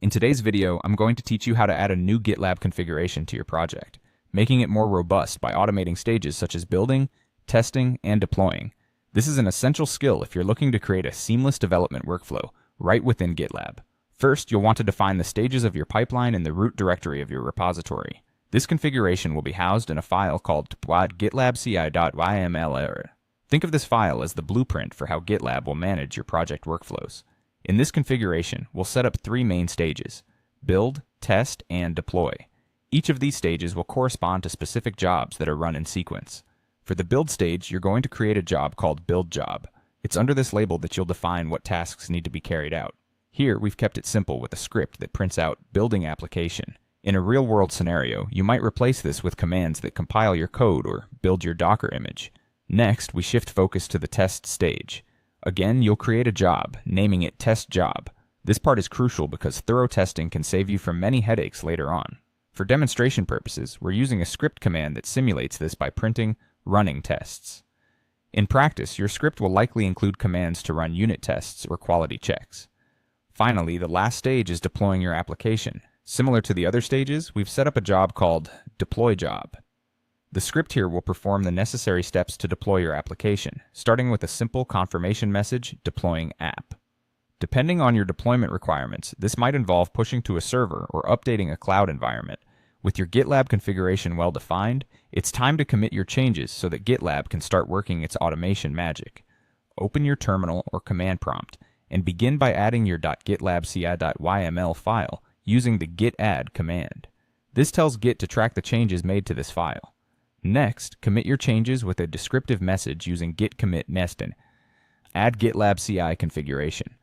In today's video, I'm going to teach you how to add a new GitLab configuration to your project, making it more robust by automating stages such as building, testing, and deploying. This is an essential skill if you're looking to create a seamless development workflow right within GitLab. First, you'll want to define the stages of your pipeline in the root directory of your repository. This configuration will be housed in a file called gitlabci.yml. Think of this file as the blueprint for how GitLab will manage your project workflows. In this configuration, we'll set up three main stages: build, test, and deploy. Each of these stages will correspond to specific jobs that are run in sequence. For the build stage, you're going to create a job called build job. It's under this label that you'll define what tasks need to be carried out. Here, we've kept it simple with a script that prints out building application. In a real-world scenario, you might replace this with commands that compile your code or build your Docker image. Next, we shift focus to the test stage. Again, you'll create a job, naming it test job. This part is crucial because thorough testing can save you from many headaches later on. For demonstration purposes, we're using a script command that simulates this by printing running tests. In practice, your script will likely include commands to run unit tests or quality checks. Finally, the last stage is deploying your application. Similar to the other stages, we've set up a job called deploy job. The script here will perform the necessary steps to deploy your application, starting with a simple confirmation message deploying app. Depending on your deployment requirements, this might involve pushing to a server or updating a cloud environment. With your GitLab configuration well defined, it's time to commit your changes so that GitLab can start working its automation magic. Open your terminal or command prompt and begin by adding your .gitlabci.yml file using the git add command. This tells Git to track the changes made to this file. Next, commit your changes with a descriptive message using git commit nested. Add GitLab CI configuration.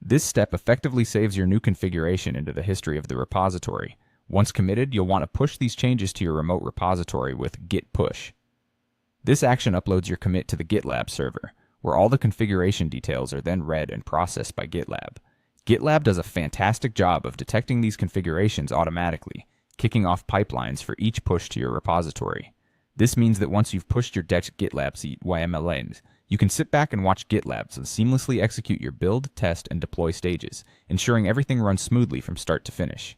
This step effectively saves your new configuration into the history of the repository. Once committed, you'll want to push these changes to your remote repository with git push. This action uploads your commit to the GitLab server, where all the configuration details are then read and processed by GitLab. GitLab does a fantastic job of detecting these configurations automatically, kicking off pipelines for each push to your repository. This means that once you've pushed your GitLab YMLs, you can sit back and watch GitLab seamlessly execute your build, test, and deploy stages, ensuring everything runs smoothly from start to finish.